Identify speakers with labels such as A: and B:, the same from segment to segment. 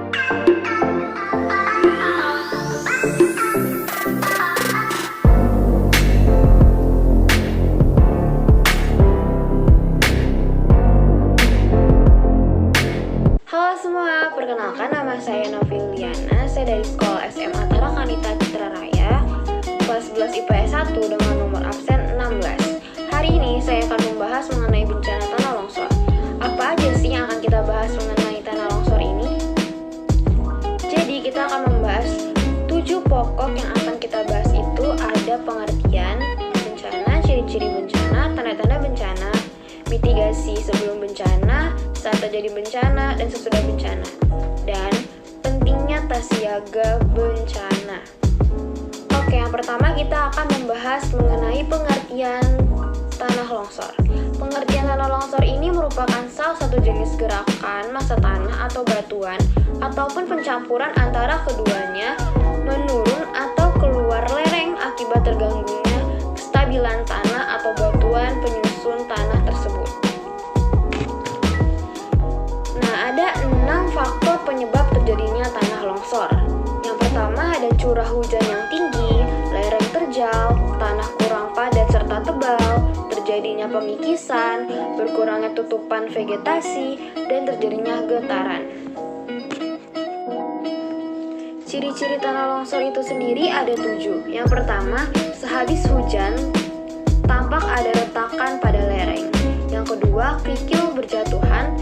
A: Halo semua, perkenalkan nama saya Noviliana. Saya dari Sekolah SMA Tarakanita Citra Raya, kelas 11 IPS 1 dengan nomor absen 16. Hari ini saya akan membahas mengenai bencana tanah longsor. Apa aja sih yang akan kita bahas mengenai tanah longsor ini? Jadi kita akan membahas 7 pokok yang akan kita bahas itu ada pengertian bencana, ciri-ciri bencana, tanda-tanda bencana, mitigasi sebelum bencana, saat terjadi bencana, dan sesudah bencana, dan pentingnya tas siaga bencana. Oke, yang pertama kita akan membahas mengenai pengertian tanah longsor. Pengertian tanah longsor ini merupakan salah satu jenis gerakan massa tanah atau batuan ataupun pencampuran antara keduanya menurun atau keluar lereng akibat terganggunya kestabilan tanah atau batuan penyusun tanah tersebut. Nah, ada 6 faktor penyebab terjadinya tanah longsor. Yang pertama ada curah hujan yang tinggi, lereng terjal, tanah kurang padat serta tebal, terjadinya pemikisan, berkurangnya tutupan vegetasi, dan terjadinya getaran. Ciri-ciri tanah longsor itu sendiri ada 7. Yang pertama, sehabis hujan, tampak ada retakan pada lereng. Yang kedua, kerikil berjatuhan,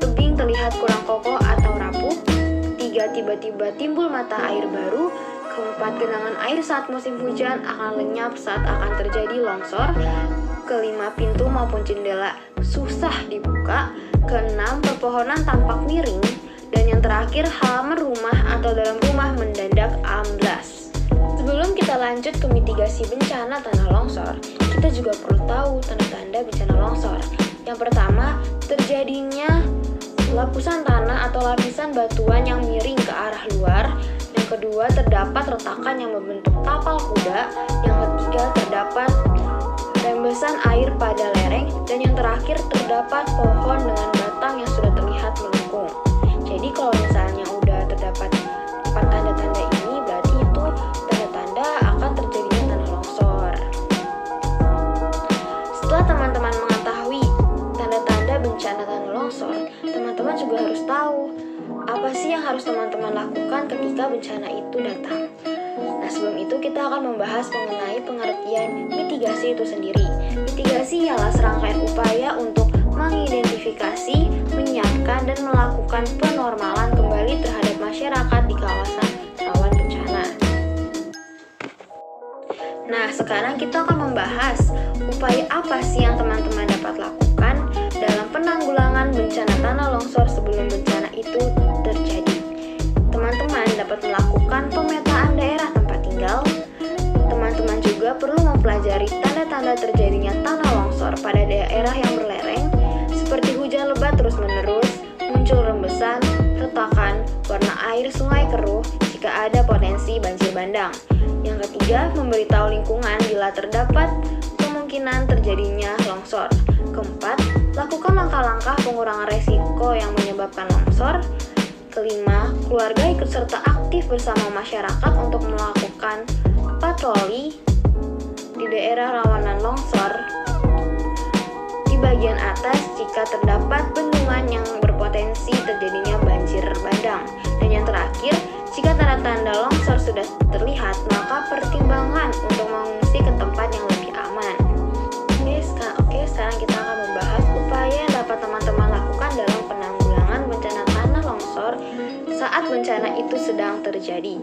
A: tebing terlihat kurang kokoh atau rapuh. Ketiga, tiba-tiba timbul mata air baru. Keempat, genangan air saat musim hujan akan lenyap saat akan terjadi longsor. Kelima, pintu maupun jendela susah dibuka. Keenam, pepohonan tampak miring. Dan yang terakhir, halaman rumah atau dalam rumah mendadak amblas. Sebelum kita lanjut ke mitigasi bencana tanah longsor, kita juga perlu tahu tanda-tanda bencana longsor. Yang pertama, terjadinya lapisan tanah atau lapisan batuan yang miring ke arah luar. Yang kedua, terdapat retakan yang membentuk tapal kuda. Yang ketiga, terdapat rembesan air pada lereng. Dan yang terakhir, terdapat pohon dengan batang yang sudah terlihat melengkung. Jadi kalau misalnya udah terdapat 4 tanda-tanda ini, berarti itu tanda-tanda akan terjadinya tanah longsor. Setelah teman-teman mengetahui tanda-tanda bencana tanah longsor, teman-teman juga harus tahu apa sih yang harus teman-teman lakukan ketika bencana itu datang. Nah, sebelum itu kita akan membahas mengenai pengertian mitigasi itu sendiri. Mitigasi ialah serangkaian upaya untuk mengidentifikasi, menyiapkan, dan melakukan penormalan kembali terhadap masyarakat di kawasan rawan bencana. Nah, sekarang kita akan membahas upaya apa sih yang teman-teman dapat lakukan dalam penanggulangan bencana tanah longsor sebelum bencana itu terjadi. Teman-teman dapat melakukan pemetaan daerah tempat tinggal. Teman-teman juga perlu mempelajari tanda-tanda terjadinya tanah longsor pada daerah yang berlereng, seperti hujan lebat terus-menerus, muncul rembesan, retakan, warna air sungai keruh jika ada potensi banjir bandang. Yang ketiga, memberitahu lingkungan bila terdapat kemungkinan terjadinya longsor. Keempat, lakukan langkah-langkah pengurangan resiko yang menyebabkan longsor. Kelima, keluarga ikut serta aktif bersama masyarakat untuk melakukan patroli di daerah rawanan longsor. Di bagian atas, jika terdapat bendungan yang berpotensi terjadinya banjir bandang. Dan yang terakhir, jika tanda-tanda longsor sudah terlihat, maka pertimbangan untuk mengungsi ke tempat yang lebih aman. Oke, sekarang kita akan membahas upaya yang dapat teman-teman lakukan dalam penanggulangan bencana tanah longsor saat bencana itu sedang terjadi.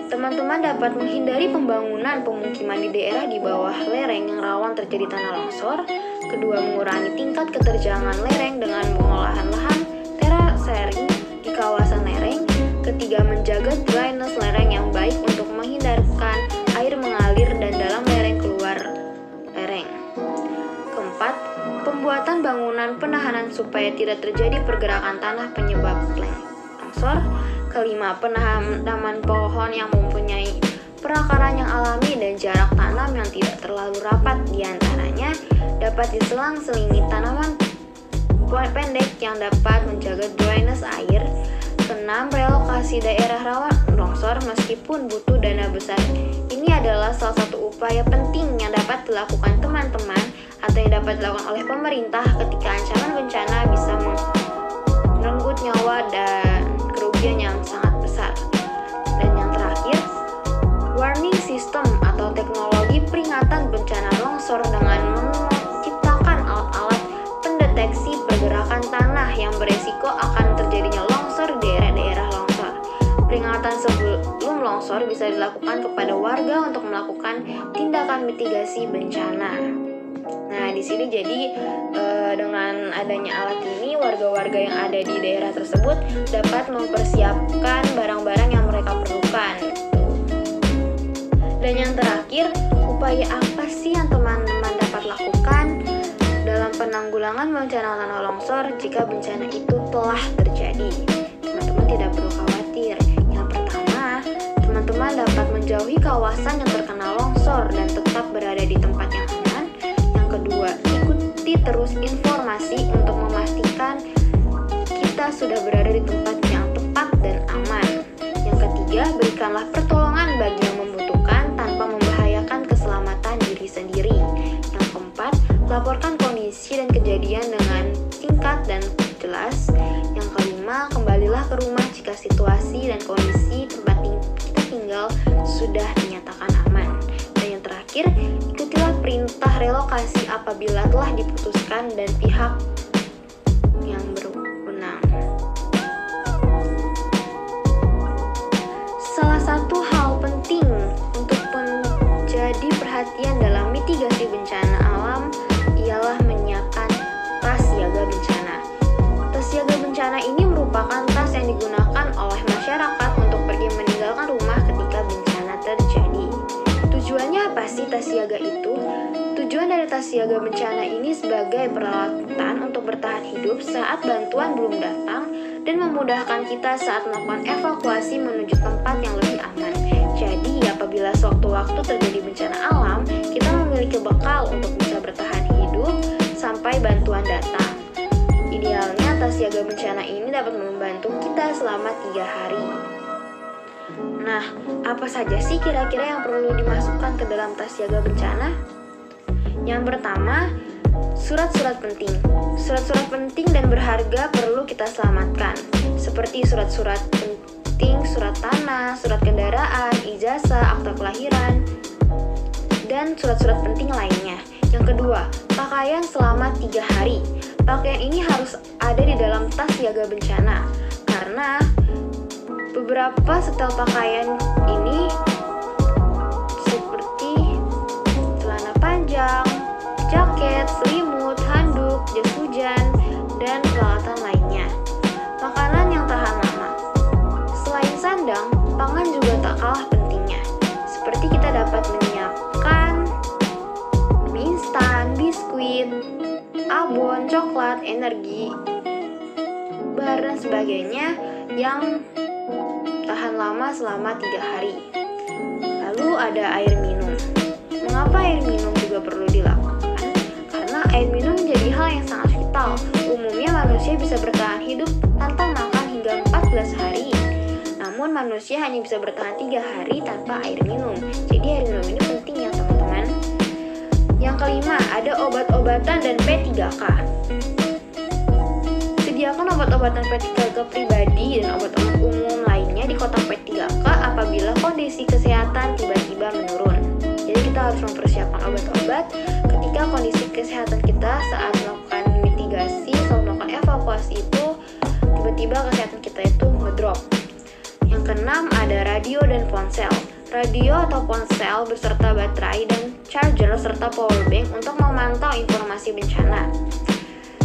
A: Teman-teman dapat menghindari pembangunan pemukiman di daerah di bawah lereng yang rawan terjadi tanah longsor. Kedua, mengurangi tingkat keterjangan lereng dengan pengolahan lahan terasering di kawasan lereng. Ketiga, menjaga drainase lereng yang baik untuk menghindarkan air mengalir dan dalam lereng keluar lereng. Keempat, pembuatan bangunan penahanan supaya tidak terjadi pergerakan tanah penyebab longsor. Kelima, penanaman pohon yang mempunyai perakaran yang alami dan jarak tanam yang tidak terlalu rapat di antaranya. Dapat diselang-selingi tanaman pendek yang dapat menjaga drainase air. keenam, relokasi daerah rawan longsor meskipun butuh dana besar. Ini adalah salah satu upaya penting yang dapat dilakukan teman-teman atau yang dapat dilakukan oleh pemerintah ketika ancaman bencana bisa merenggut nyawa dan kerugian yang sangat besar. Dan yang terakhir, warning system atau teknologi peringatan bencana longsor dengan menciptakan alat-alat pendeteksi pergerakan tanah yang beresiko akan terjadinya longsor di daerah-daerah longsor. Peringatan sebelum longsor bisa dilakukan kepada warga untuk melakukan tindakan mitigasi bencana. Nah, di sini jadi dengan adanya alat ini, warga-warga yang ada di daerah tersebut dapat mempersiapkan barang-barang yang mereka perlukan. Dan yang terakhir, upaya apa sih yang teman-teman dapat lakukan dalam penanggulangan bencana tanah longsor jika bencana itu telah terjadi? Teman-teman tidak perlu khawatir. Yang pertama, teman-teman dapat menjauhi kawasan yang terkena longsor dan tetap berada di tempat yang aman. Yang kedua, ikuti terus informasi untuk memastikan kita sudah berada di tempat yang tepat dan aman. Yang ketiga, berikanlah pertolongan bagi yang membutuhkan tanpa membahayakan keselamatan diri sendiri. Yang keempat, laporkan kondisi dan kejadian dengan singkat dan jelas. Yang kelima, kembalilah ke rumah jika situasi dan kondisi tempat kita tinggal sudah dinyatakan aman. Dan yang terakhir, ikutilah perintah relokasi apabila telah diputuskan dan pihak yang berwenang. Salah satu hal penting untuk menjadi perhatian dalam mitigasi bencana alam ialah menyiapkan tas siaga bencana. Tas siaga bencana ini merupakan tas yang digunakan oleh masyarakat untuk pergi meninggalkan rumah ketika bencana terjadi. Tujuannya apa sih tas siaga itu? Tujuan dari tas siaga bencana ini sebagai peralatan untuk bertahan hidup saat bantuan belum datang dan memudahkan kita saat melakukan evakuasi menuju tempat yang lebih aman. Jadi, apabila sewaktu-waktu terjadi bencana alam, kita memiliki bekal untuk bisa bertahan hidup sampai bantuan datang. Idealnya, tas siaga bencana ini dapat membantu kita selama 3 hari. Nah, apa saja sih kira-kira yang perlu dimasukkan ke dalam tas siaga bencana? Yang pertama, surat-surat penting. Surat-surat penting dan berharga perlu kita selamatkan, seperti surat-surat penting, surat tanah, surat kendaraan, ijazah, akta kelahiran, dan surat-surat penting lainnya. Yang kedua, pakaian selama 3 hari. Pakaian ini harus ada di dalam tas siaga bencana, karena beberapa setel pakaian ini seperti celana panjang, jaket, selimut, handuk, jas hujan, dan peralatan lainnya. Makanan yang tahan lama. Selain sandang, pangan juga tak kalah pentingnya. Seperti kita dapat menyiapkan mie instan, biskuit, abon, coklat, energi, bar, dan sebagainya yang tahan lama selama 3 hari. Lalu ada air minum. Mengapa air minum juga perlu dilakukan? Karena air minum menjadi hal yang sangat vital. Umumnya manusia bisa bertahan hidup tanpa makan hingga 14 hari. Namun manusia hanya bisa bertahan 3 hari tanpa air minum. Jadi air minum ini penting ya teman-teman. Yang kelima, ada obat-obatan dan P3K. Sediakan obat-obatan P3K pribadi dan obat-obat umum lainnya di kotak P3K apabila kondisi kesehatan tiba-tiba menurun. Jadi kita harus mempersiapkan obat-obat ketika kondisi kesehatan kita saat melakukan mitigasi, saat melakukan evakuasi itu tiba-tiba kesehatan kita itu ngedrop. Yang keenam, ada radio dan ponsel. Radio atau ponsel beserta baterai dan charger serta powerbank untuk memantau informasi bencana.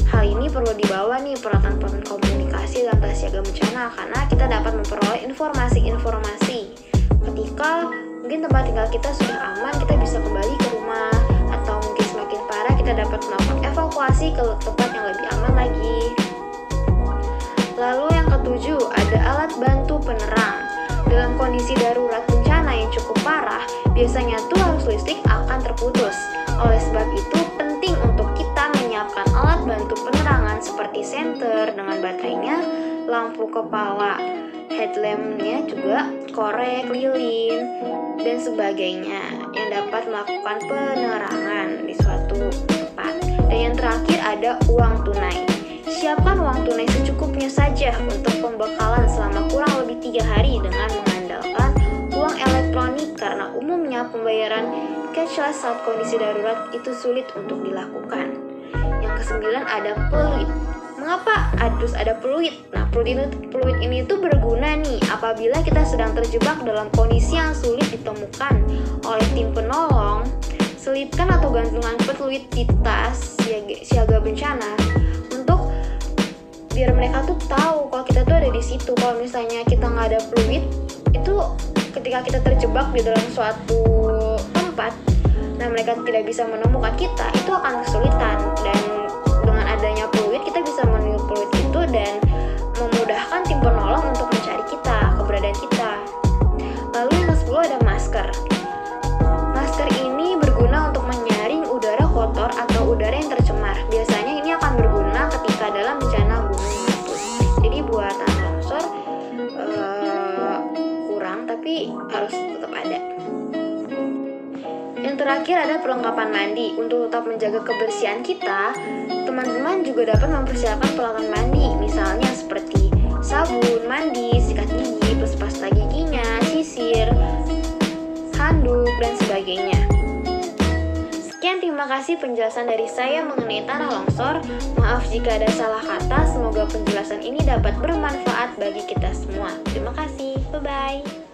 A: Hal ini perlu dibawa nih peralatan komunikasi dalam tas siaga bencana karena kita dapat memperoleh informasi-informasi. Ketika mungkin tempat tinggal kita sudah aman, kita bisa kembali ke rumah, atau mungkin semakin parah kita dapat melakukan evakuasi ke tempat yang lebih aman lagi. Lalu yang ketujuh, ada alat bantu penerang. Dalam kondisi darurat bencana yang cukup parah, biasanya tuh arus listrik akan terputus. Oleh sebab itu, penting untuk kita menyiapkan alat bantu penerangan seperti senter dengan baterainya, lampu kepala headlampnya juga korek, lilin, dan sebagainya yang dapat melakukan penerangan di suatu tempat. Dan yang terakhir ada uang tunai. Siapkan uang tunai secukupnya saja untuk pembekalan selama kurang lebih 3 hari dengan mengandalkan uang elektronik karena umumnya pembayaran cashless saat kondisi darurat itu sulit untuk dilakukan. Yang kesembilan ada peluit. Mengapa harus ada peluit? Nah, peluit ini tuh berguna nih apabila kita sedang terjebak dalam kondisi yang sulit ditemukan oleh tim penolong. Selipkan atau gantungan peluit di tas siaga bencana untuk biar mereka tuh tahu kalau kita tuh ada di situ. Kalau misalnya kita nggak ada peluit, itu ketika kita terjebak di dalam suatu tempat, nah mereka tidak bisa menemukan kita, itu akan kesulitan. Dan dengan adanya peluit, kita bisa meniru peluit itu dan memudahkan tim penolong untuk mencari kita, keberadaan kita. Lalu yang ke-10 ada masker. Masker ini berguna untuk menyaring udara kotor atau udara yang tercemar. Biasanya ini akan berguna ketika dalam bencana gunung meletus. Jadi buat tanah longsor kurang, tapi harus tetap ada. Yang terakhir ada perlengkapan mandi. Untuk tetap menjaga kebersihan kita, teman-teman juga dapat mempersiapkan peralatan mandi, misalnya seperti sabun mandi, sikat gigi, plus pasta giginya, sisir, handuk, dan sebagainya. Sekian, terima kasih penjelasan dari saya mengenai tanah longsor. Maaf jika ada salah kata, semoga penjelasan ini dapat bermanfaat bagi kita semua. Terima kasih, bye-bye.